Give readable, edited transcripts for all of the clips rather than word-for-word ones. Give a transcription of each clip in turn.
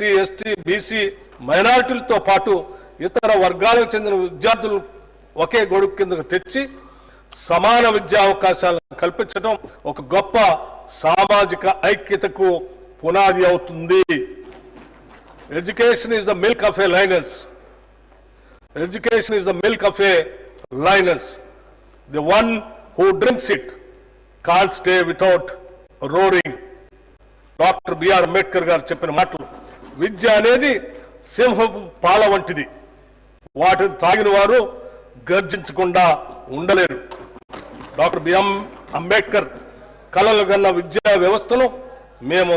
SC ST BC మైనారిటీలతో పాటు ఇతర వర్గాలకు చెందిన విద్యార్థులు ఒకే గొడుగు కిందకు తెచ్చి సమాన విద్యా అవకాశాలను కల్పించడం ఒక గొప్ప సామాజిక ఐక్యతకు పునాది అవుతుంది. Education is the milk of A లైనస్. Education is the milk of a lioness. The one who drinks it can't stay without roaring. Doctor B R Ambedkar garu చెప్పిన మాటలు. విద్య అనేది సింహపు పాల వంటిది. వాటిని తాగిన వారు గర్జించకుండా ఉండలేరు. డాక్టర్ బిఎం అంబేద్కర్ కలలు కన్న విద్యా వ్యవస్థను మేము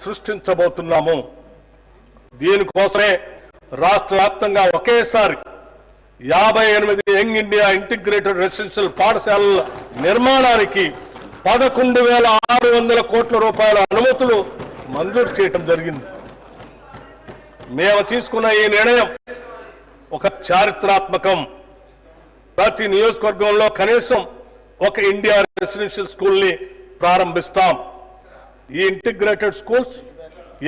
సృష్టించబోతున్నాము. దీనికోసమే రాష్ట్ర వ్యాప్తంగా ఒకేసారి 58 యంగ్ ఇండియా ఇంటిగ్రేటెడ్ రెసిడెన్షియల్ పాఠశాలల నిర్మాణానికి 11,600 కోట్ల రూపాయల అనుమతులు మంజూరు చేయడం జరిగింది. మేము తీసుకున్న ఈ నిర్ణయం ఒక చారిత్రాత్మకం. ప్రతి నియోజకవర్గంలో కనీసం ఒక ఇండియా రెసిడెన్షియల్ స్కూల్ ని ప్రారంభిస్తాం. ఈ ఇంటిగ్రేటెడ్ స్కూల్స్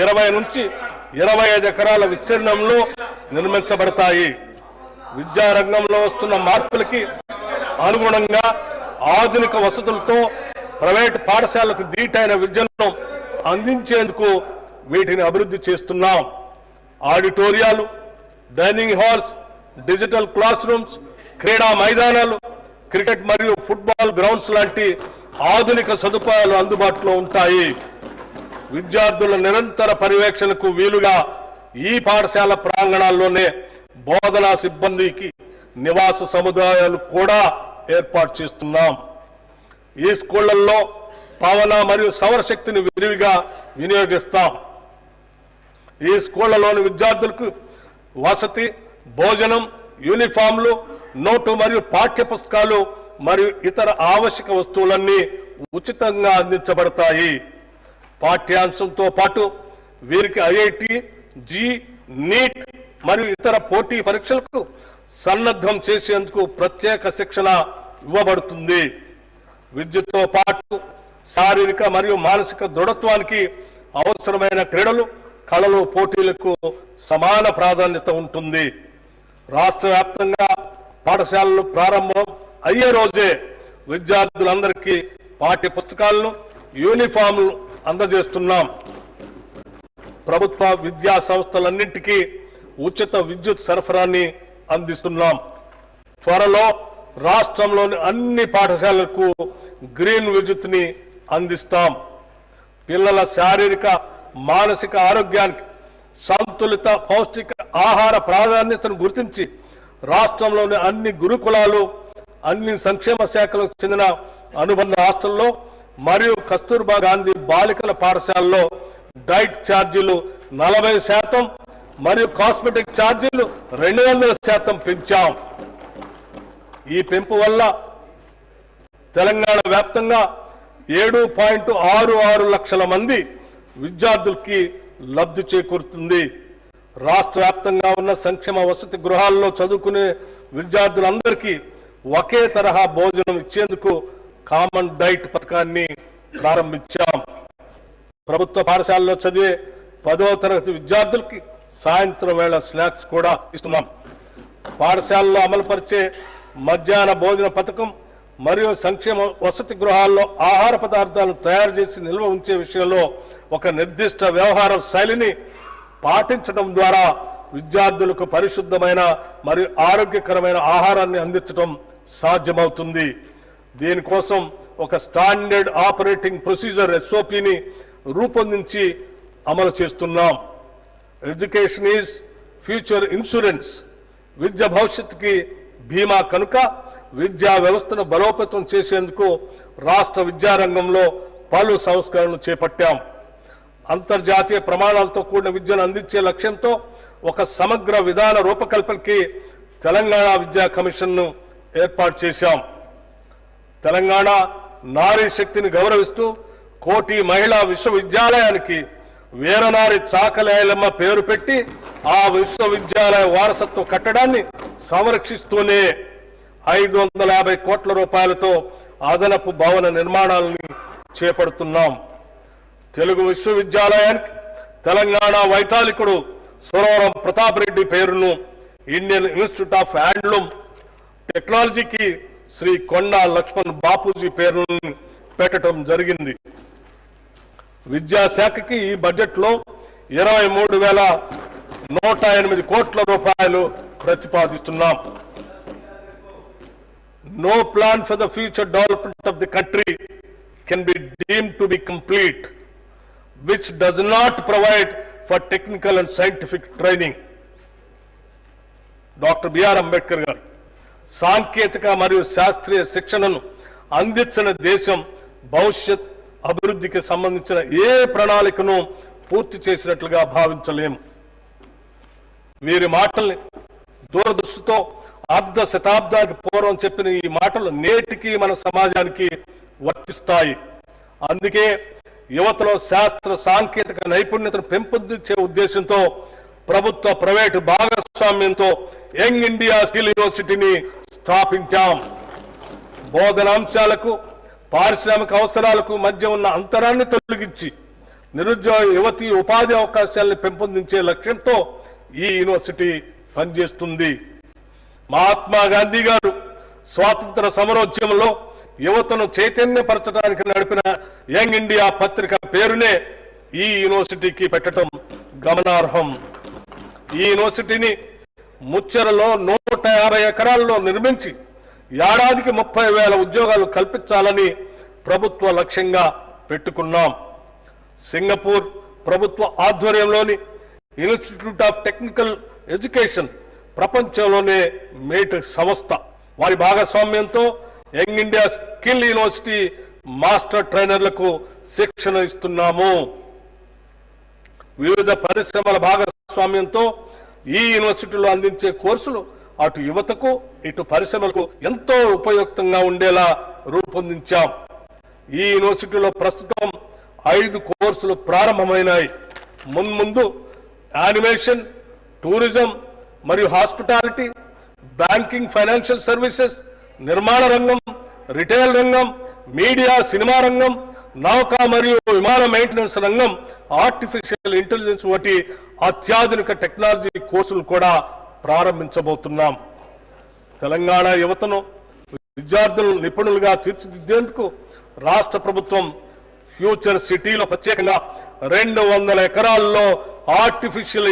20 నుంచి 25 ఎకరాల విస్తీర్ణంలో నిర్మించబడతాయి. విద్యారంగంలో వస్తున్న మార్పులకి అనుగుణంగా ఆధునిక వసతులతో ప్రైవేటు పాఠశాలకు దీటైన విద్యను అందించేందుకు వీటిని అభివృద్ధి చేస్తున్నాం. ఆడిటోరియాలు, dining halls, digital class rooms, క్రీడా మైదానాలు, క్రికెట్ మరియు ఫుట్బాల్ గ్రౌండ్స్ లాంటి ఆధునిక సదుపాయాలు అందుబాటులో ఉంటాయి. విద్యార్థుల నిరంతర పర్యవేక్షణకు వీలుగా ఈ పాఠశాల ప్రాంగణాల్లోనే బోధనా సిబ్బందికి నివాస సముదాయాలు కూడా ఏర్పాటు చేస్తున్నాం. ఈ స్కూళ్లలో పవన మరియు సౌరశక్తిని విరివిగా వినియోగిస్తాం. ఈ స్కూళ్లలోని విద్యార్థులకు వసతి, భోజనం, యూనిఫామ్లు, నోటు మరియు పాఠ్య పుస్తకాలు మరియు ఇతర ఆవశ్యక వస్తువులన్నీ ఉచితంగా అందించబడతాయి. పాఠ్యాంశంతో పాటు వీరికి ఐఐటి, జీ, నీట్ మరియు ఇతర పోటీ పరీక్షలకు సన్నద్ధం చేసేందుకు ప్రత్యేక శిక్షణ ఇవ్వబడుతుంది. విద్యతో పాటు శారీరక మరియు మానసిక దృఢత్వానికి అవసరమైన క్రీడలు, కళలు, పోటీలకు సమాన ప్రాధాన్యత ఉంటుంది. రాష్ట్ర వ్యాప్తంగా పాఠశాలలు ప్రారంభం అయ్యే రోజే విద్యార్థులందరికీ పాఠ్య పుస్తకాలను, యూనిఫామ్లు అందజేస్తున్నాం. ప్రభుత్వ విద్యా సంస్థలన్నింటికీ ఉచిత విద్యుత్ సరఫరాని అందిస్తున్నాం. త్వరలో రాష్ట్రంలోని అన్ని పాఠశాలలకు గ్రీన్ విద్యుత్ని అందిస్తాం. పిల్లల శారీరక, మానసిక ఆరోగ్యానికి సంతులిత పౌష్టిక ఆహార ప్రాధాన్యతను గుర్తించి రాష్ట్రంలోని అన్ని గురుకులాలు, అన్ని సంక్షేమ శాఖలకు చెందిన అనుబంధ హాస్టల్లో మరియు కస్తూర్బా గాంధీ బాలికల పాఠశాలలో డైట్ ఛార్జీలు 40% మరియు కాస్మెటిక్ ఛార్జీలు 200% పెంచాం. ఈ పెంపు వల్ల తెలంగాణ వ్యాప్తంగా 7.66 లక్షల మంది విద్యార్థులకి లబ్ధి చేకూరుతుంది. రాష్ట్ర వ్యాప్తంగా ఉన్న సంక్షేమ వసతి గృహాల్లో చదువుకునే విద్యార్థులందరికీ ఒకే తరహా భోజనం ఇచ్చేందుకు కామన్ డైట్ పథకాన్ని ప్రారంభించాం. ప్రభుత్వ పాఠశాలలో చదివే 10వ తరగతి విద్యార్థులకి సాయంత్రం వేళ స్నాక్స్ కూడా ఇస్తున్నాం. పాఠశాలలో అమలుపరిచే మధ్యాహ్న భోజన పథకం మరియు సంక్షేమ వసతి గృహాల్లో ఆహార పదార్థాలను తయారు చేసి నిల్వ ఉంచే విషయంలో ఒక నిర్దిష్ట వ్యవహార శైలిని పాటించడం ద్వారా విద్యార్థులకు పరిశుద్ధమైన మరియు ఆరోగ్యకరమైన ఆహారాన్ని అందించడం సాధ్యమవుతుంది. దీనికోసం ఒక స్టాండర్డ్ ఆపరేటింగ్ ప్రొసీజర్ SOPని రూపొందించి అమలు చేస్తున్నాం. Education is future insurance. విద్య భవిష్యత్తుకి బీమా కనుక విద్యా వ్యవస్థను బలోపేతం చేసేందుకు రాష్ట్ర విద్యారంగంలో పలు సంస్కరణలు చేపట్టాం. అంతర్జాతీయ ప్రమాణాలతో కూడిన విద్యను అందించే లక్ష్యంతో ఒక సమగ్ర విధాన రూపకల్పనకి తెలంగాణ విద్యా కమిషన్ను ఏర్పాటు చేశాం. తెలంగాణ నారీ శక్తిని గౌరవిస్తూ కోటి మహిళా విశ్వవిద్యాలయానికి వీరనారి చాకలి ఐలమ్మ పేరు పెట్టి ఆ విశ్వవిద్యాలయ వారసత్వ కట్టడాన్ని సంరక్షిస్తూనే 550 కోట్ల రూపాయలతో అదనపు భవన నిర్మాణాలని చేపడుతున్నాం. తెలుగు విశ్వవిద్యాలయానికి తెలంగాణ వైతాళికుడు సురవరం ప్రతాప్ రెడ్డి పేరును ఇండియన్ ఇన్స్టిట్యూట్ ఆఫ్ హ్యాండ్లూమ్ టెక్నాలజీకి శ్రీ కొండా లక్ష్మణ్ బాపూజీ పేరును పెట్టడం జరిగింది. విద్యాశాఖకి ఈ బడ్జెట్లో 23,108 కోట్ల రూపాయలు ప్రతిపాదిస్తున్నాం. No plan for the future development of the country can be deemed to be complete, which does not provide for technical and scientific training. Doctor B R Ambedkar garu సాంకేతిక మరియు శాస్త్రీయ శిక్షణను అందించిన దేశం భవిష్యత్ అభివృద్ధికి సంబంధించిన ఏ ప్రణాళికను పూర్తి చేసినట్లుగా భావించలేము. వీరి మాటల్ని దూరదృష్టితో అర్ధ శతాబ్దానికి పూర్వం చెప్పిన ఈ మాటలు నేటికి మన సమాజానికి వర్తిస్తాయి. అందుకే యువతలో శాస్త్ర సాంకేతిక నైపుణ్యతను పెంపొందించే ఉద్దేశంతో ప్రభుత్వ ప్రైవేటు భాగస్వామ్యంతో యంగ్ ఇండియా స్కిల్ యూనివర్సిటీని స్థాపించాం. బోధనాంశాలకు పారిశ్రామిక అవసరాలకు మధ్య ఉన్న అంతరాన్ని తొలగించి నిరుద్యోగ యువతి ఉపాధి అవకాశాలను పెంపొందించే లక్ష్యంతో ఈ యూనివర్సిటీ పనిచేస్తుంది. మహాత్మా గాంధీ గారు స్వాతంత్ర సమరోద్యమంలో యువతను చైతన్యపరచడానికి నడిపిన యంగ్ ఇండియా పత్రిక పేరునే ఈ యూనివర్సిటీకి పెట్టడం గమనార్హం. ఈ యూనివర్సిటీని ముచ్చెరలో 150 ఎకరాల్లో నిర్మించి ఏడాదికి 30,000 ఉద్యోగాలు కల్పించాలని ప్రభుత్వ లక్ష్యంగా పెట్టుకున్నాం. సింగపూర్ ప్రభుత్వ ఆధ్వర్యంలోని ఇన్స్టిట్యూట్ ఆఫ్ టెక్నికల్ ఎడ్యుకేషన్ ప్రపంచంలోనే మేటి సంస్థ. వారి భాగస్వామ్యంతో young India skill university master ట్రైనర్లకు శిక్షణ ఇస్తున్నాము. వివిధ పరిశ్రమల భాగస్వామ్యంతో ఈ యూనివర్సిటీలో అందించే కోర్సులు అటు యువతకు ఇటు పరిశ్రమలకు ఎంతో ఉపయుక్తంగా ఉండేలా రూపొందించాం. ఈ యూనివర్సిటీలో ప్రస్తుతం 5 కోర్సులు ప్రారంభమైనాయి. మున్ముందు యానిమేషన్, టూరిజం మరియు హాస్పిటాలిటీ, బ్యాంకింగ్, ఫైనాన్షియల్ సర్వీసెస్, నిర్మాణ రంగం, రిటైల్ రంగం, మీడియా, సినిమా రంగం, నౌకా మరియు విమాన మెయింటెనెన్స్ రంగం, ఆర్టిఫిషియల్ ఇంటెలిజెన్స్ వంటి అత్యాధునిక టెక్నాలజీ కోర్సులు కూడా ప్రారంభించబోతున్నాం. తెలంగాణ యువతను విద్యార్థులను నిపుణులుగా తీర్చిదిద్దేందుకు రాష్ట్ర ప్రభుత్వం ఫ్యూచర్ సిటీలో ప్రత్యేకంగా 200 ఎకరాల్లో ఆర్టిఫిషియల్